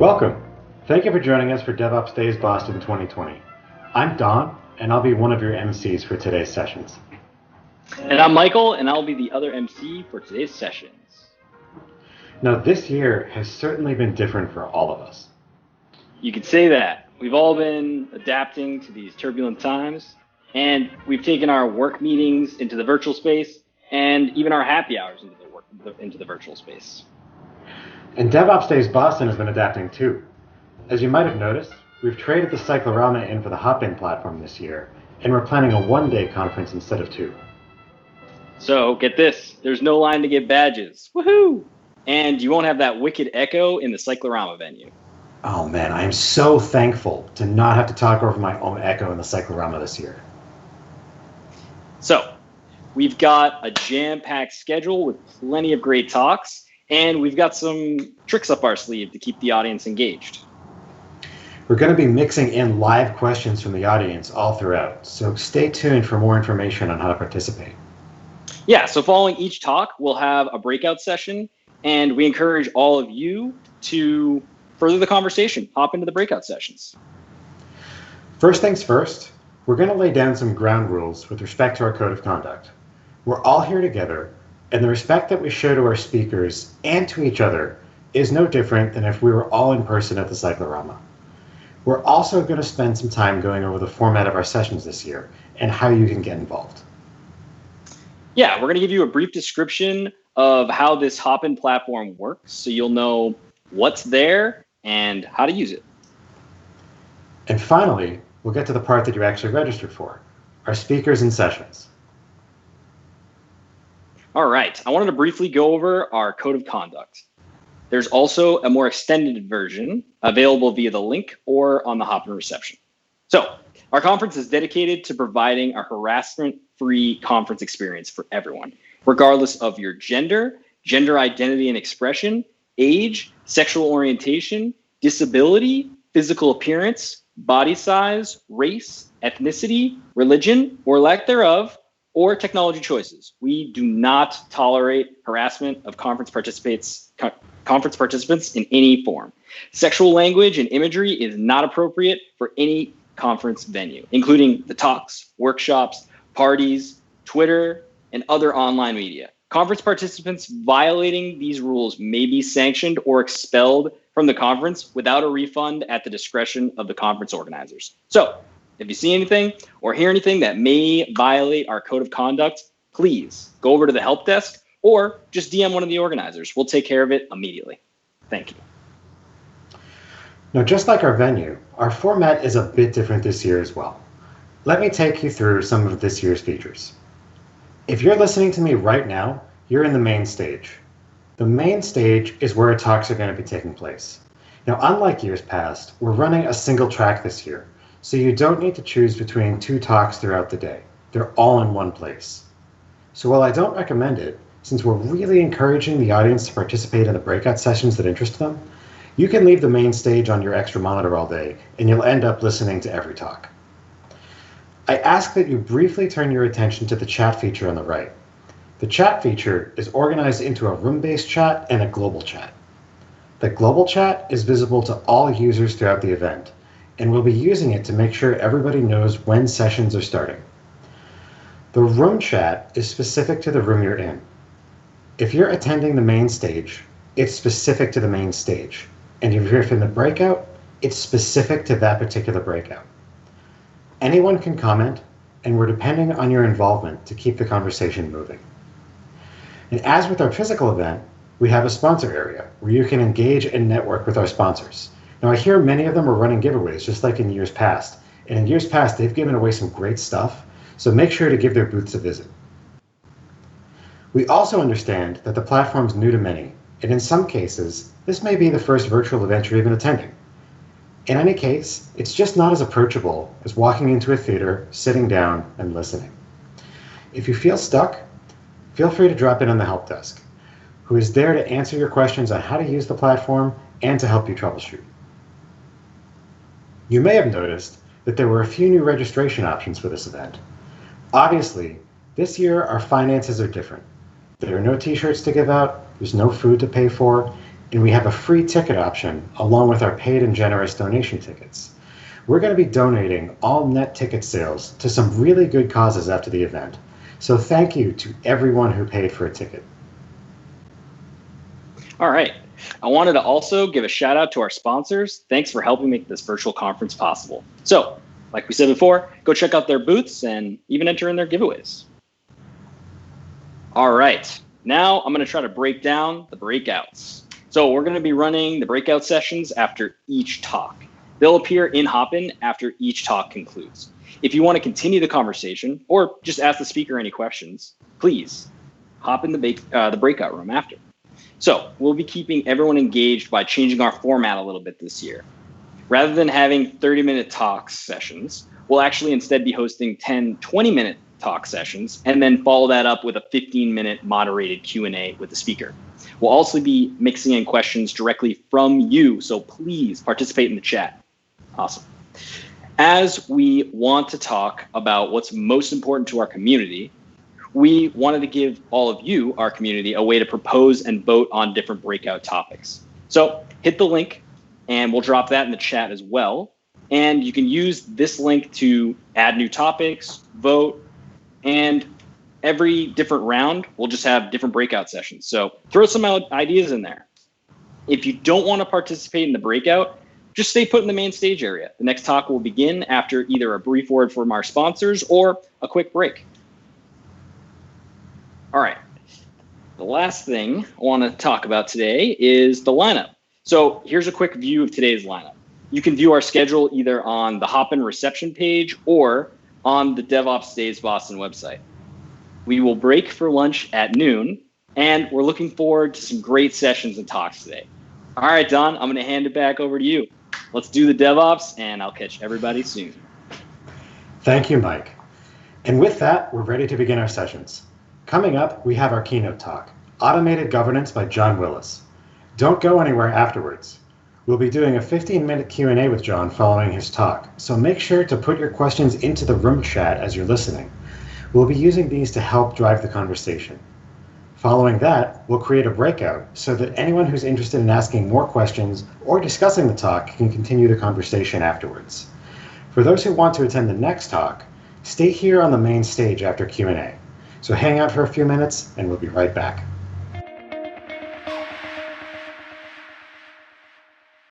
Welcome. Thank you for joining us for DevOps Days Boston 2020. I'm Don, and I'll be one of your MCs for today's sessions. And I'm Michael, and I'll be the other MC for today's sessions. Now, this year has certainly been different for all of us. You could say that. We've all been adapting to these turbulent times, and we've taken our work meetings into the virtual space, and even our happy hours into the virtual space. And DevOps Days Boston has been adapting too. As you might have noticed, we've traded the Cyclorama in for the Hop-In platform this year, and we're planning a one-day conference instead of two. So get this, there's no line to get badges. Woohoo! And you won't have that wicked echo in the Cyclorama venue. Oh man, I am so thankful to not have to talk over my own echo in the Cyclorama this year. So, we've got a jam-packed schedule with plenty of great talks, and we've got some tricks up our sleeve to keep the audience engaged. We're going to be mixing in live questions from the audience all throughout, so stay tuned for more information on how to participate. Yeah, so following each talk, we'll have a breakout session, and we encourage all of you to further the conversation, hop into the breakout sessions. First things first, we're going to lay down some ground rules with respect to our code of conduct. We're all here together, and the respect that we show to our speakers and to each other is no different than if we were all in person at the Cyclorama. We're also going to spend some time going over the format of our sessions this year and how you can get involved. Yeah, we're going to give you a brief description of how this Hop-In platform works so you'll know what's there and how to use it. And finally, we'll get to the part that you actually registered for, our speakers and sessions. All right, I wanted to briefly go over our code of conduct. There's also a more extended version available via the link or on the Hop-In reception. So, our conference is dedicated to providing a harassment-free conference experience for everyone, regardless of your gender, gender identity and expression, age, sexual orientation, disability, physical appearance, body size, race, ethnicity, religion, or lack thereof, or technology choices. We do not tolerate harassment of conference participants in any form. Sexual language and imagery is not appropriate for any conference venue, including the talks, workshops, parties, Twitter, and other online media. Conference participants violating these rules may be sanctioned or expelled from the conference without a refund at the discretion of the conference organizers. So, if you see anything or hear anything that may violate our code of conduct, please go over to the help desk or just DM one of the organizers. We'll take care of it immediately. Thank you. Now, just like our venue, our format is a bit different this year as well. Let me take you through some of this year's features. If you're listening to me right now, you're in the main stage. The main stage is where our talks are going to be taking place. Now, unlike years past, we're running a single track this year, so you don't need to choose between two talks throughout the day. They're all in one place. So while I don't recommend it, since we're really encouraging the audience to participate in the breakout sessions that interest them, you can leave the main stage on your extra monitor all day, and you'll end up listening to every talk. I ask that you briefly turn your attention to the chat feature on the right. The chat feature is organized into a room-based chat and a global chat. The global chat is visible to all users throughout the event, and we'll be using it to make sure everybody knows when sessions are starting. The room chat is specific to the room you're in. If you're attending the main stage, it's specific to the main stage. And if you're in the breakout, it's specific to that particular breakout. Anyone can comment, and we're depending on your involvement to keep the conversation moving. And as with our physical event, we have a sponsor area where you can engage and network with our sponsors. Now, I hear many of them are running giveaways, just like in years past. And in years past, they've given away some great stuff, so make sure to give their booths a visit. We also understand that the platform's new to many, and in some cases, this may be the first virtual event you're even attending. In any case, it's just not as approachable as walking into a theater, sitting down, and listening. If you feel stuck, feel free to drop in on the help desk, who is there to answer your questions on how to use the platform and to help you troubleshoot. You may have noticed that there were a few new registration options for this event. Obviously, this year our finances are different. There are no t-shirts to give out, there's no food to pay for, And we have a free ticket option along with our paid and generous donation tickets. We're going to be donating all net ticket sales to some really good causes after the event. So thank you to everyone who paid for a ticket. All right. I wanted to also give a shout out to our sponsors. Thanks for helping make this virtual conference possible. So, like we said before, go check out their booths and even enter in their giveaways. All right. Now I'm going to try to break down the breakouts. So we're going to be running the breakout sessions after each talk. They'll appear in Hopin after each talk concludes. If you want to continue the conversation or just ask the speaker any questions, please hop in the breakout room after. So we'll be keeping everyone engaged by changing our format a little bit this year. Rather than having 30-minute talk sessions, we'll actually instead be hosting 10, 20-minute talk sessions and then follow that up with a 15-minute moderated Q&A with the speaker. We'll also be mixing in questions directly from you, so please participate in the chat. Awesome. As we want to talk about what's most important to our community, we wanted to give all of you, our community, a way to propose and vote on different breakout topics. So hit the link and we'll drop that in the chat as well. And you can use this link to add new topics, vote, and every different round, we'll just have different breakout sessions. So throw some ideas in there. If you don't want to participate in the breakout, just stay put in the main stage area. The next talk will begin after either a brief word from our sponsors or a quick break. All right. The last thing I want to talk about today is the lineup. So here's a quick view of today's lineup. You can view our schedule either on the Hopin reception page or on the DevOpsDays Boston website. We will break for lunch at noon, and we're looking forward to some great sessions and talks today. All right, Don, I'm going to hand it back over to you. Let's do the DevOps, and I'll catch everybody soon. Thank you, Mike. And with that, we're ready to begin our sessions. Coming up, we have our keynote talk, Automated Governance by John Willis. Don't go anywhere afterwards. We'll be doing a 15-minute Q&A with John following his talk, so make sure to put your questions into the room chat as you're listening. We'll be using these to help drive the conversation. Following that, we'll create a breakout so that anyone who's interested in asking more questions or discussing the talk can continue the conversation afterwards. For those who want to attend the next talk, stay here on the main stage after Q&A. So hang out for a few minutes and we'll be right back.